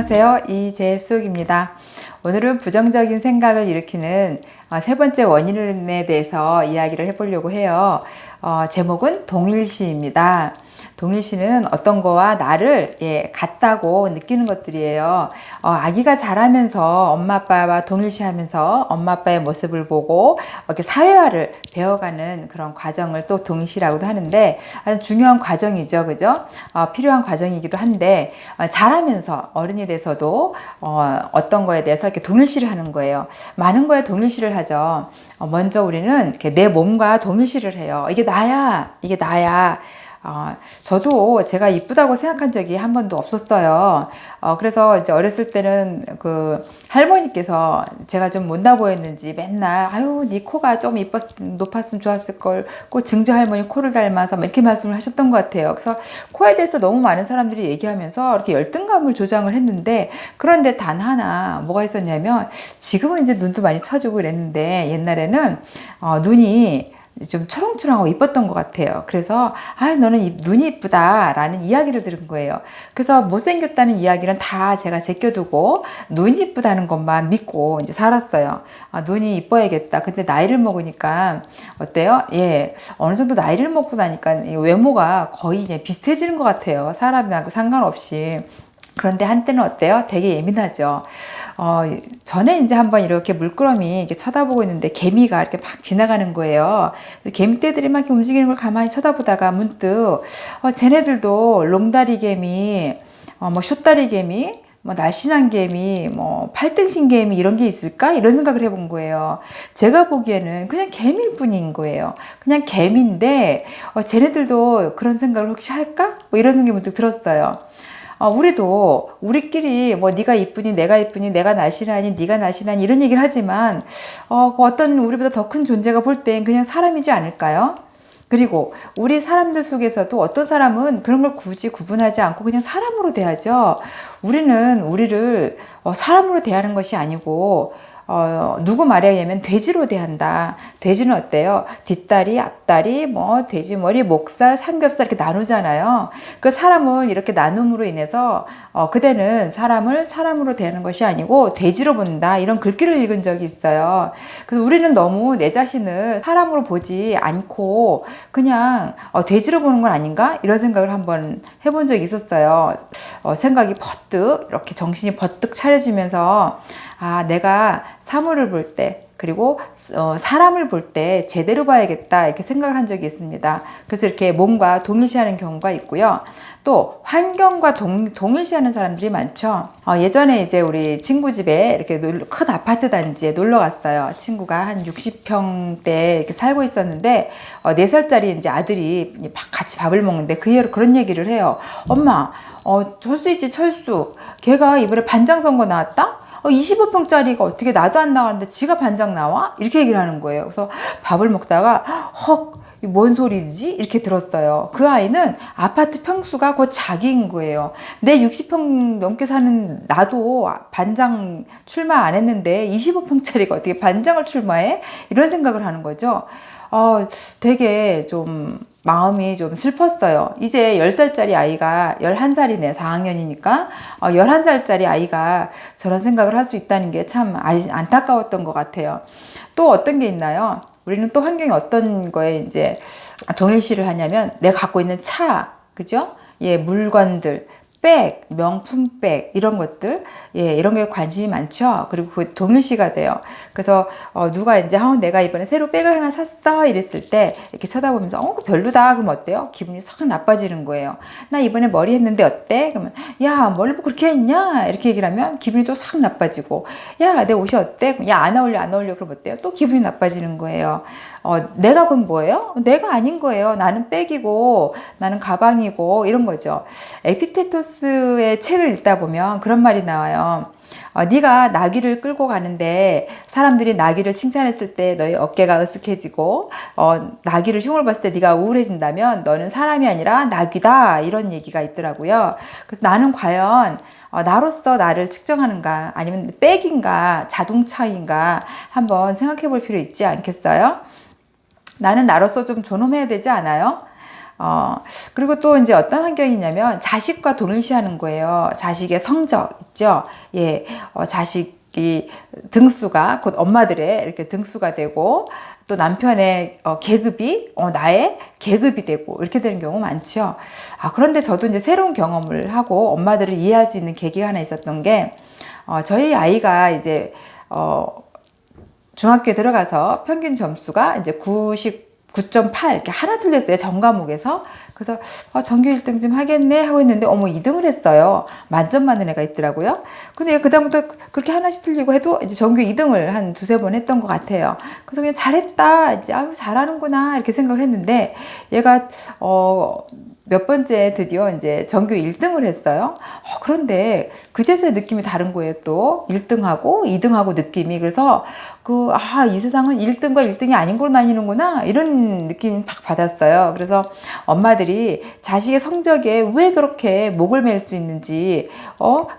안녕하세요. 이재숙입니다. 오늘은 부정적인 생각을 일으키는 세 번째 원인에 대해서 이야기를 해보려고 해요. 제목은 동일시입니다. 동일시는 어떤 거와 나를 같다고 느끼는 것들이에요. 아기가 자라면서 엄마 아빠와 동일시하면서 엄마 아빠의 모습을 보고 이렇게 사회화를 배워가는 그런 과정을 또 동일시라고도 하는데 아주 중요한 과정이죠, 그죠? 필요한 과정이기도 한데 자라면서 어른이 돼서도 어떤 거에 대해서 이렇게 동일시를 하는 거예요. 많은 거에 동일시를 하죠. 먼저 우리는 이렇게 내 몸과 동일시를 해요. 이게 나야, 이게 나야. 저도 제가 이쁘다고 생각한 적이 한 번도 없었어요. 그래서 이제 어렸을 때는 그 할머니께서 제가 좀 못나 보였는지 맨날 아유, 네 코가 좀 높았으면 좋았을 걸. 꼭 증조 할머니 코를 닮아서 이렇게 말씀을 하셨던 것 같아요. 그래서 코에 대해서 너무 많은 사람들이 얘기하면서 이렇게 열등감을 조장을 했는데 그런데 단 하나 뭐가 있었냐면 지금은 이제 눈도 많이 쳐주고 이랬는데 옛날에는 눈이 좀 초롱초롱하고 이뻤던 것 같아요. 그래서 너는 눈이 이쁘다라는 이야기를 들은 거예요. 그래서 못생겼다는 이야기는 다 제가 제껴두고 눈이 이쁘다는 것만 믿고 이제 살았어요. 눈이 이뻐야겠다. 근데 나이를 먹으니까 어때요? 어느 정도 나이를 먹고 나니까 외모가 거의 이제 비슷해지는 것 같아요. 사람하고 상관없이. 그런데 한때는 어때요? 되게 예민하죠. 전에 이제 한번 이렇게 물끄러미 이렇게 쳐다보고 있는데 개미가 이렇게 막 지나가는 거예요. 개미떼들이 막 이렇게 움직이는 걸 가만히 쳐다보다가 문득, 쟤네들도 롱다리 개미, 뭐 숏다리 개미, 뭐 날씬한 개미, 뭐 팔등신 개미 이런 게 있을까? 이런 생각을 해본 거예요. 제가 보기에는 그냥 개미일 뿐인 거예요. 그냥 개미인데, 쟤네들도 그런 생각을 혹시 할까? 뭐 이런 생각이 문득 들었어요. 우리도 우리끼리 뭐 네가 이쁘니 내가 이쁘니 내가 날씬하니 네가 날씬하니 이런 얘기를 하지만 어떤 우리보다 더 큰 존재가 볼 땐 그냥 사람이지 않을까요? 그리고 우리 사람들 속에서도 어떤 사람은 그런 걸 굳이 구분하지 않고 그냥 사람으로 대하죠. 우리는 우리를 사람으로 대하는 것이 아니고 누구 말에 의하면 돼지로 대한다. 돼지는 어때요? 뒷다리, 앞다리, 뭐 돼지 머리, 목살, 삼겹살 이렇게 나누잖아요. 그 사람은 이렇게 나눔으로 인해서 그대는 사람을 사람으로 대하는 것이 아니고 돼지로 본다. 이런 글귀를 읽은 적이 있어요. 그래서 우리는 너무 내 자신을 사람으로 보지 않고 그냥 돼지로 보는 건 아닌가? 이런 생각을 한번 해본 적이 있었어요. 생각이 퍼뜩 이렇게 정신이 버뜩 차려지면서 내가 사물을 볼 때, 그리고 사람을 볼 때 제대로 봐야겠다 이렇게 생각을 한 적이 있습니다. 그래서 이렇게 몸과 동일시하는 경우가 있고요. 또 환경과 동일시하는 사람들이 많죠. 예전에 이제 우리 친구 집에 이렇게 큰 아파트 단지에 놀러 갔어요. 친구가 한 60평대 이렇게 살고 있었는데 4살짜리 이제 아들이 같이 밥을 먹는데 그런 얘기를 해요. 엄마, 철수 있지, 철수. 걔가 이번에 반장 선거 나왔다? 25평짜리가 어떻게 나도 안 나가는데 지가 반장 나와? 이렇게 얘기를 하는 거예요. 그래서 밥을 먹다가 뭔 소리지? 이렇게 들었어요. 그 아이는 아파트 평수가 곧 자기인 거예요. 내 60평 넘게 사는 나도 반장 출마 안 했는데 25평짜리가 어떻게 반장을 출마해? 이런 생각을 하는 거죠. 되게 좀 마음이 좀 슬펐어요. 이제 10살짜리 아이가 11살이네, 4학년이니까 11살짜리 아이가 저런 생각을 할 수 있다는 게 참 안타까웠던 것 같아요. 또 어떤 게 있나요? 우리는 또 환경이 어떤 거에 이제 동일시를 하냐면 내가 갖고 있는 차, 그죠? 물건들, 백, 명품백 이런 것들, 이런 게 관심이 많죠. 그리고 그 동일시가 돼요. 그래서 누가 이제 내가 이번에 새로 백을 하나 샀어 이랬을 때 이렇게 쳐다보면서 그거 별로다 그러면 어때요? 기분이 싹 나빠지는 거예요. 나 이번에 머리 했는데 어때? 그러면 야, 머리 뭐 그렇게 했냐? 이렇게 얘기를 하면 기분이 또 싹 나빠지고 야, 내 옷이 어때? 야, 안 어울려 그러면 어때요? 또 기분이 나빠지는 거예요. 내가 그건 뭐예요? 내가 아닌 거예요. 나는 백이고 나는 가방이고 이런 거죠. 에피테토스의 책을 읽다 보면 그런 말이 나와요. 네가 나귀를 끌고 가는데 사람들이 나귀를 칭찬했을 때 너의 어깨가 으쓱해지고 나귀를 흉을 봤을 때 네가 우울해진다면 너는 사람이 아니라 나귀다 이런 얘기가 있더라고요. 그래서 나는 과연 나로서 나를 측정하는가 아니면 백인가 자동차인가 한번 생각해 볼 필요 있지 않겠어요? 나는 나로서 좀 존엄해야 되지 않아요? 그리고 또 이제 어떤 환경이냐면 자식과 동일시하는 거예요. 자식의 성적 있죠. 예, 자식이 등수가 곧 엄마들의 이렇게 등수가 되고 또 남편의 계급이 나의 계급이 되고 이렇게 되는 경우 많죠. 그런데 저도 이제 새로운 경험을 하고 엄마들을 이해할 수 있는 계기가 하나 있었던 게 저희 아이가 이제 중학교에 들어가서 평균 점수가 이제 9.8 이렇게 하나 틀렸어요. 전 과목에서. 그래서 전교 1등 좀 하겠네 하고 있는데 어머 2등을 했어요. 만점 맞는 애가 있더라고요. 근데 그다음부터 그렇게 하나씩 틀리고 해도 이제 전교 2등을 한 두세 번 했던 것 같아요. 그래서 그냥 잘했다. 이제 아유 잘하는구나 이렇게 생각을 했는데 얘가 몇 번째 드디어 이제 전교 1등을 했어요. 그런데 그제서야 느낌이 다른 거예요. 또 1등하고 2등하고 느낌이. 그래서 이 세상은 1등과 1등이 아닌 걸로 나뉘는구나 이런 느낌 팍 받았어요. 그래서 엄마들이 자식의 성적에 왜 그렇게 목을 맬 수 있는지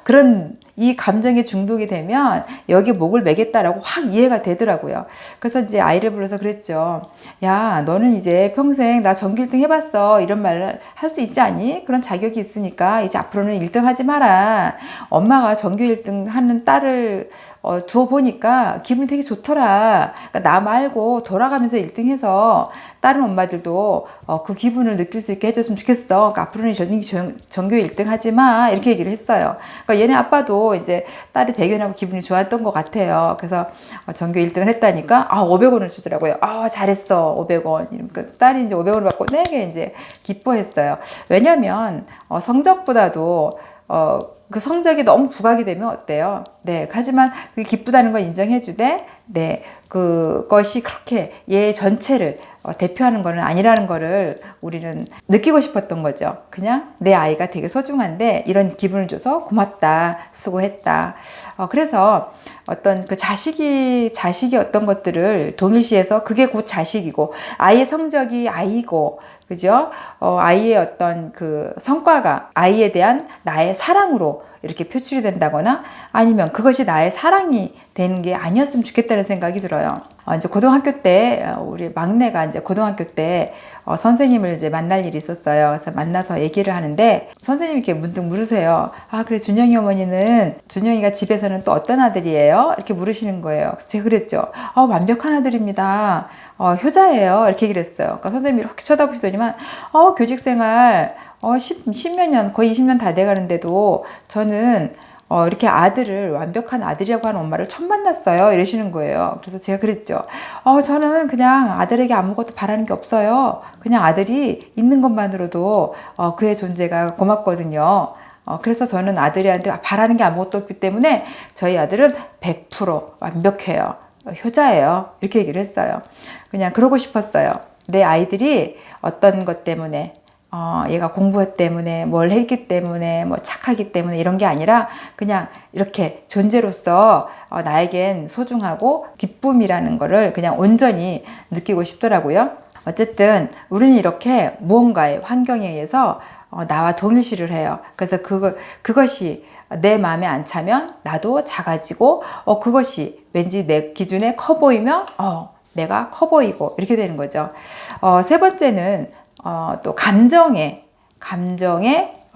그런 이 감정에 중독이 되면 여기에 목을 매겠다라고 확 이해가 되더라고요. 그래서 이제 아이를 불러서 그랬죠. 야, 너는 이제 평생 나 전교 1등 해봤어. 이런 말을 할 수 있지 않니? 그런 자격이 있으니까 이제 앞으로는 1등 하지 마라. 엄마가 전교 1등 하는 딸을 두어 보니까 기분이 되게 좋더라. 그러니까 나 말고 돌아가면서 1등 해서 다른 엄마들도 그 기분을 느낄 수 있게 해줬으면 좋겠어. 그러니까 앞으로는 전교 1등 하지 마. 이렇게 얘기를 했어요. 그러니까 얘네 아빠도 이제 딸이 대견하고 기분이 좋았던 것 같아요. 그래서 전교 1등을 했다니까 500원을 주더라고요. 잘했어. 500원. 그러니까 딸이 이제 500원을 받고 되게 이제 기뻐했어요. 왜냐면 성적보다도 그 성적이 너무 부각이 되면 어때요? 네. 하지만 그게 기쁘다는 걸 인정해주되, 네. 그것이 그렇게 얘 전체를 대표하는 거는 아니라는 거를 우리는 느끼고 싶었던 거죠. 그냥 내 아이가 되게 소중한데 이런 기분을 줘서 고맙다, 수고했다. 그래서 어떤 그 자식이 어떤 것들을 동일시해서 그게 곧 자식이고 아이의 성적이 아이고 그죠? 아이의 어떤 그 성과가 아이에 대한 나의 사랑으로 이렇게 표출이 된다거나 아니면 그것이 나의 사랑이 되는 게 아니었으면 좋겠다는 생각이 들어요. 이제 고등학교 때 우리 막내가 이제 고등학교 때 선생님을 이제 만날 일이 있었어요. 그래서 만나서 얘기를 하는데 선생님이 이렇게 문득 물으세요. 그래 준영이 어머니는 준영이가 집에서는 또 어떤 아들이에요? 이렇게 물으시는 거예요. 그래서 제가 그랬죠. 완벽한 아들입니다. 효자예요. 이렇게 얘기를 했어요. 그러니까 선생님이 이렇게 쳐다보시더니만 교직생활 10몇 년 거의 20년 다 돼가는데도 저는 이렇게 아들을 완벽한 아들이라고 하는 엄마를 처음 만났어요. 이러시는 거예요. 그래서 제가 그랬죠. 저는 그냥 아들에게 아무것도 바라는 게 없어요. 그냥 아들이 있는 것만으로도 그의 존재가 고맙거든요. 그래서 저는 아들한테 바라는 게 아무것도 없기 때문에 저희 아들은 100% 완벽해요. 효자예요. 이렇게 얘기를 했어요. 그냥 그러고 싶었어요. 내 아이들이 어떤 것 때문에 얘가 공부 때문에 뭘 했기 때문에 뭐 착하기 때문에 이런 게 아니라 그냥 이렇게 존재로서 나에겐 소중하고 기쁨이라는 거를 그냥 온전히 느끼고 싶더라고요. 어쨌든 우리는 이렇게 무언가의 환경에 의해서 나와 동일시를 해요. 그래서 그것이 내 마음에 안 차면 나도 작아지고 그것이 왠지 내 기준에 커 보이면 내가 커 보이고 이렇게 되는 거죠. 세 번째는 또 감정에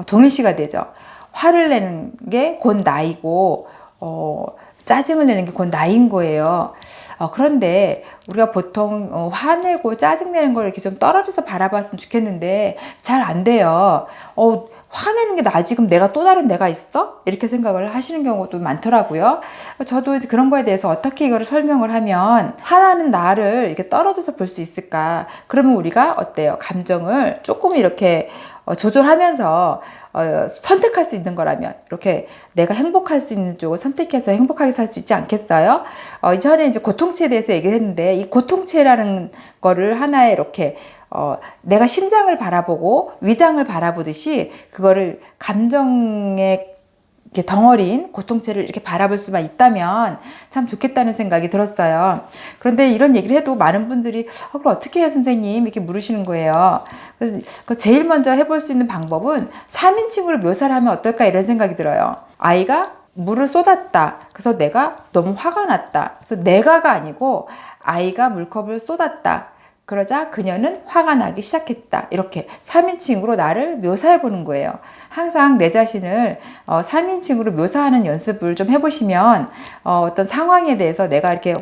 동일시가 되죠. 화를 내는 게 곧 나이고 짜증을 내는 게 곧 나이인 거예요. 그런데 우리가 보통 화내고 짜증내는 걸 이렇게 좀 떨어져서 바라봤으면 좋겠는데 잘 안 돼요. 화내는 게 나 지금 내가 또 다른 내가 있어? 이렇게 생각을 하시는 경우도 많더라고요. 저도 그런 거에 대해서 어떻게 이거를 설명을 하면 화나는 나를 이렇게 떨어져서 볼 수 있을까? 그러면 우리가 어때요? 감정을 조금 이렇게 조절하면서 선택할 수 있는 거라면 이렇게 내가 행복할 수 있는 쪽을 선택해서 행복하게 살 수 있지 않겠어요? 이전에 이제 고통체에 대해서 얘기를 했는데 이 고통체라는 거를 하나의 이렇게 내가 심장을 바라보고 위장을 바라보듯이 그거를 감정의 이렇게 덩어리인 고통체를 이렇게 바라볼 수만 있다면 참 좋겠다는 생각이 들었어요. 그런데 이런 얘기를 해도 많은 분들이 그럼 어떻게 해요 선생님? 이렇게 물으시는 거예요. 그래서 제일 먼저 해볼 수 있는 방법은 3인칭으로 묘사를 하면 어떨까 이런 생각이 들어요. 아이가 물을 쏟았다. 그래서 내가 너무 화가 났다. 그래서 내가가 아니고 아이가 물컵을 쏟았다. 그러자 그녀는 화가 나기 시작했다. 이렇게 3인칭으로 나를 묘사해 보는 거예요. 항상 내 자신을 3인칭으로 묘사하는 연습을 좀 해보시면 어떤 상황에 대해서 내가 이렇게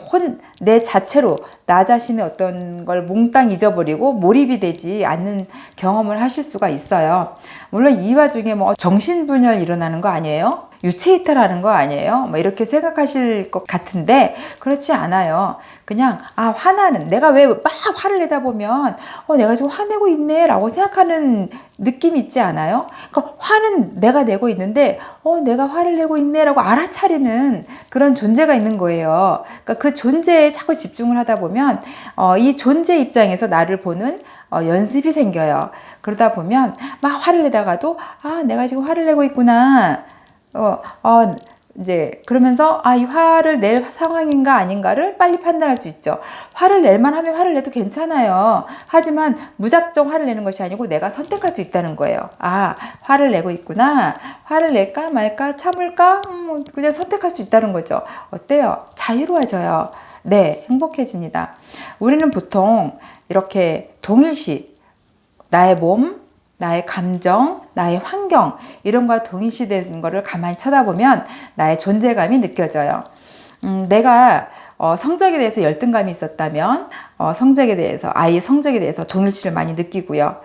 내 자체로 나 자신의 어떤 걸 몽땅 잊어버리고 몰입이 되지 않는 경험을 하실 수가 있어요. 물론 이 와중에 뭐 정신분열 일어나는 거 아니에요? 유체이탈하는 거 아니에요? 뭐 이렇게 생각하실 것 같은데 그렇지 않아요. 그냥 화나는, 내가 왜 막 화를 내다 보면 내가 지금 화내고 있네 라고 생각하는 느낌이 있지 않아요? 그러니까 화는 내가 내고 있는데 내가 화를 내고 있네 라고 알아차리는 그런 존재가 있는 거예요. 그러니까 그 존재에 자꾸 집중을 하다 보면 이 존재 입장에서 나를 보는 연습이 생겨요. 그러다 보면 막 화를 내다가도 내가 지금 화를 내고 있구나. 이제 그러면서 이 화를 낼 상황인가 아닌가를 빨리 판단할 수 있죠. 화를 낼만 하면 화를 내도 괜찮아요. 하지만 무작정 화를 내는 것이 아니고 내가 선택할 수 있다는 거예요. 화를 내고 있구나. 화를 낼까 말까 참을까 그냥 선택할 수 있다는 거죠. 어때요? 자유로워져요. 네, 행복해집니다. 우리는 보통 이렇게 동일시 나의 몸, 나의 감정, 나의 환경 이런 거와 동일시되는 거를 가만히 쳐다보면 나의 존재감이 느껴져요. 내가 성적에 대해서 열등감이 있었다면 성적에 대해서, 아이의 성적에 대해서 동일시를 많이 느끼고요.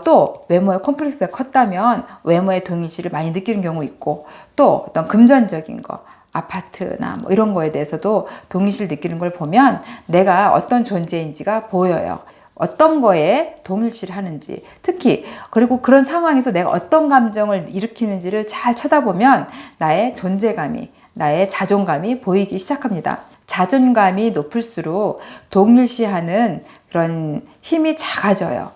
또 외모의 컴플렉스가 컸다면 외모의 동일시를 많이 느끼는 경우 있고, 또 어떤 금전적인 거, 아파트나 뭐 이런 거에 대해서도 동일시를 느끼는 걸 보면 내가 어떤 존재인지가 보여요. 어떤 거에 동일시를 하는지, 특히 그리고 그런 상황에서 내가 어떤 감정을 일으키는지를 잘 쳐다보면 나의 존재감이, 나의 자존감이 보이기 시작합니다. 자존감이 높을수록 동일시하는 그런 힘이 작아져요.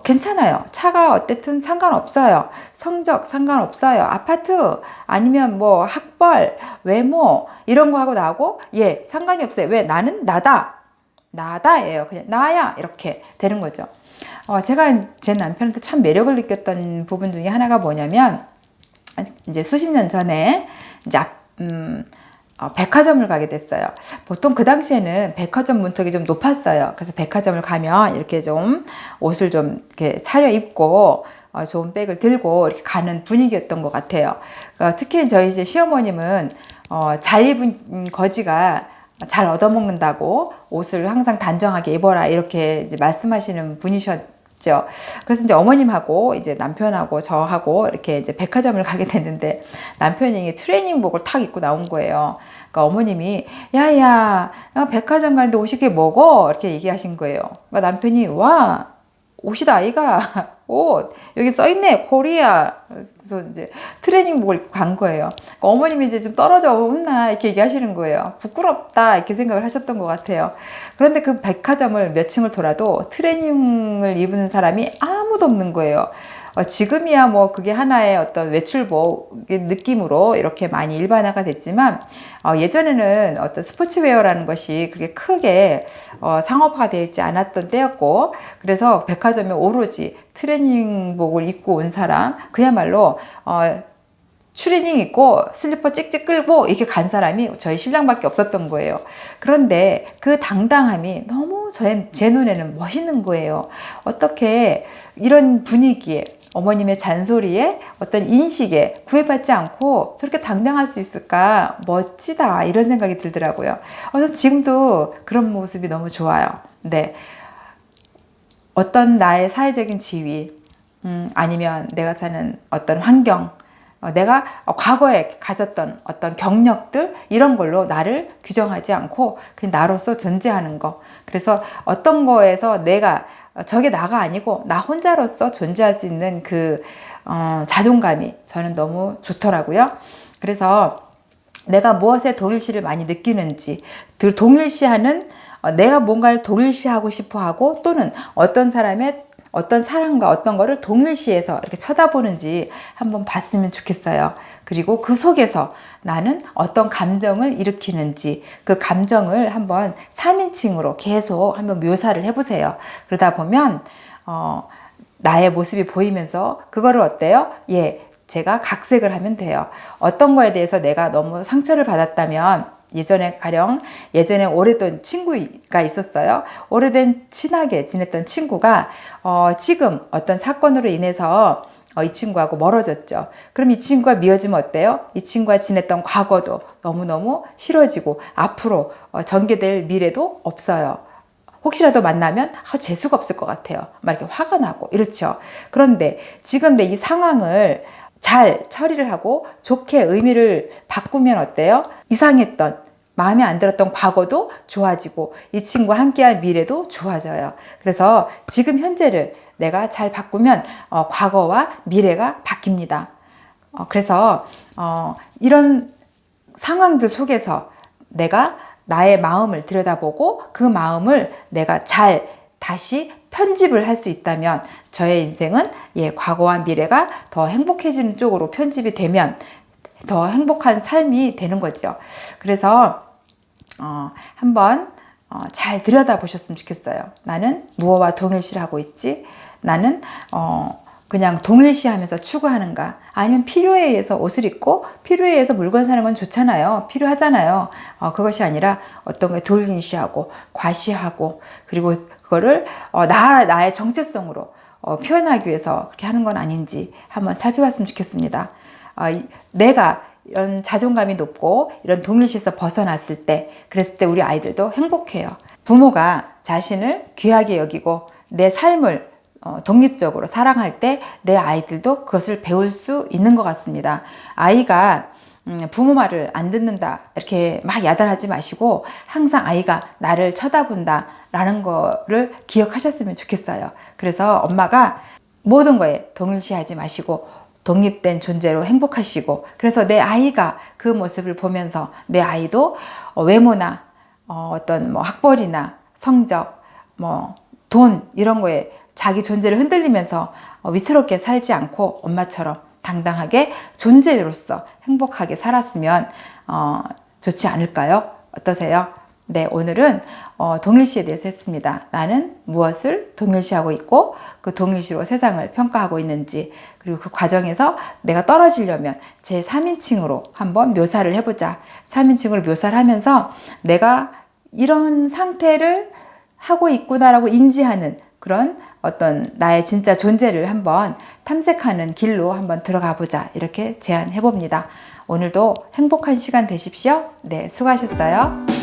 괜찮아요. 차가 어쨌든 상관없어요. 성적 상관없어요. 아파트 아니면 뭐 학벌, 외모 이런 거 하고 나하고 상관이 없어요. 왜? 나는 나다예요. 그냥 나야 이렇게 되는 거죠. 제가 제 남편한테 참 매력을 느꼈던 부분 중에 하나가 뭐냐면 이제 수십 년 전에 이제 백화점을 가게 됐어요. 보통 그 당시에는 백화점 문턱이 좀 높았어요. 그래서 백화점을 가면 이렇게 좀 옷을 좀 이렇게 차려입고 좋은 백을 들고 이렇게 가는 분위기였던 것 같아요. 특히 저희 이제 시어머님은 잘 입은 거지가 잘 얻어먹는다고 옷을 항상 단정하게 입어라 이렇게 이제 말씀하시는 분이셨죠. 그래서 이제 어머님하고 이제 남편하고 저하고 이렇게 이제 백화점을 가게 됐는데 남편이 트레이닝복을 탁 입고 나온 거예요. 그러니까 어머님이 야야 백화점 가는데 옷이 게 뭐고 이렇게 얘기하신 거예요. 그러니까 남편이 와 옷이다 아이가 옷 여기 써있네 코리아. 그래서 이제 트레이닝복을 입고 간 거예요. 그러니까 어머님이 이제 좀 떨어져 온나 이렇게 얘기하시는 거예요. 부끄럽다 이렇게 생각을 하셨던 것 같아요. 그런데 그 백화점을 몇 층을 돌아도 트레이닝을 입은 사람이 아무도 없는 거예요. 지금이야 뭐 그게 하나의 어떤 외출복 느낌으로 이렇게 많이 일반화가 됐지만 예전에는 어떤 스포츠웨어라는 것이 그렇게 크게 상업화되어 있지 않았던 때였고, 그래서 백화점에 오로지 트레이닝복을 입고 온 사람, 그야말로 추리닝 입고 슬리퍼 찍찍 끌고 이렇게 간 사람이 저희 신랑밖에 없었던 거예요. 그런데 그 당당함이 너무 제 눈에는 멋있는 거예요. 어떻게 이런 분위기에 어머님의 잔소리에 어떤 인식에 구애받지 않고 저렇게 당당할 수 있을까? 멋지다 이런 생각이 들더라고요. 저는 지금도 그런 모습이 너무 좋아요. 네. 어떤 나의 사회적인 지위 아니면 내가 사는 어떤 환경, 내가 과거에 가졌던 어떤 경력들 이런 걸로 나를 규정하지 않고 그냥 나로서 존재하는 거. 그래서 어떤 거에서 내가 저게 나가 아니고 나 혼자로서 존재할 수 있는 그 자존감이 저는 너무 좋더라고요. 그래서 내가 무엇에 동일시를 많이 느끼는지, 동일시하는 내가 뭔가를 동일시하고 싶어 하고 또는 어떤 사람의 어떤 사람과 어떤 거를 동일시해서 이렇게 쳐다보는지 한번 봤으면 좋겠어요. 그리고 그 속에서 나는 어떤 감정을 일으키는지 그 감정을 한번 3인칭으로 계속 한번 묘사를 해보세요. 그러다 보면 나의 모습이 보이면서 그거를 어때요? 제가 각색을 하면 돼요. 어떤 거에 대해서 내가 너무 상처를 받았다면 예전에 가령 예전에 오래된 친구가 있었어요. 오래된 친하게 지냈던 친구가 지금 어떤 사건으로 인해서 이 친구하고 멀어졌죠. 그럼 이 친구가 미워지면 어때요? 이 친구가 지냈던 과거도 너무너무 싫어지고 앞으로 전개될 미래도 없어요. 혹시라도 만나면 재수가 없을 것 같아요. 막 이렇게 화가 나고 이렇죠. 그런데 지금 내 이 상황을 잘 처리를 하고 좋게 의미를 바꾸면 어때요? 이상했던 마음에 안 들었던 과거도 좋아지고 이 친구와 함께할 미래도 좋아져요. 그래서 지금 현재를 내가 잘 바꾸면 과거와 미래가 바뀝니다. 그래서 이런 상황들 속에서 내가 나의 마음을 들여다보고 그 마음을 내가 잘 다시 편집을 할 수 있다면 저의 인생은 과거와 미래가 더 행복해지는 쪽으로 편집이 되면 더 행복한 삶이 되는 거죠. 그래서 한번 잘 들여다보셨으면 좋겠어요. 나는 무엇과 동일시하고 있지? 나는 그냥 동일시하면서 추구하는가? 아니면 필요에 의해서 옷을 입고 필요에 의해서 물건 사는 건 좋잖아요. 필요하잖아요. 그것이 아니라 어떤 거에 동일시하고 과시하고 그리고 그거를 나의 정체성으로 표현하기 위해서 그렇게 하는 건 아닌지 한번 살펴봤으면 좋겠습니다. 내가 이런 자존감이 높고 이런 동일시에서 벗어났을 때 그랬을 때 우리 아이들도 행복해요. 부모가 자신을 귀하게 여기고 내 삶을 독립적으로 사랑할 때 내 아이들도 그것을 배울 수 있는 것 같습니다. 아이가 부모 말을 안 듣는다 이렇게 막 야단하지 마시고 항상 아이가 나를 쳐다본다 라는 거를 기억하셨으면 좋겠어요. 그래서 엄마가 모든 거에 동일시하지 마시고 독립된 존재로 행복하시고 그래서 내 아이가 그 모습을 보면서 내 아이도 외모나 어떤 학벌이나 성적 돈 이런 거에 자기 존재를 흔들리면서 위태롭게 살지 않고 엄마처럼 당당하게 존재로서 행복하게 살았으면 좋지 않을까요? 어떠세요? 네, 오늘은 동일시에 대해서 했습니다. 나는 무엇을 동일시하고 있고 그 동일시로 세상을 평가하고 있는지 그리고 그 과정에서 내가 떨어지려면 제 3인칭으로 한번 묘사를 해보자. 3인칭으로 묘사를 하면서 내가 이런 상태를 하고 있구나라고 인지하는 그런 어떤 나의 진짜 존재를 한번 탐색하는 길로 한번 들어가 보자 이렇게 제안해 봅니다. 오늘도 행복한 시간 되십시오. 네, 수고하셨어요.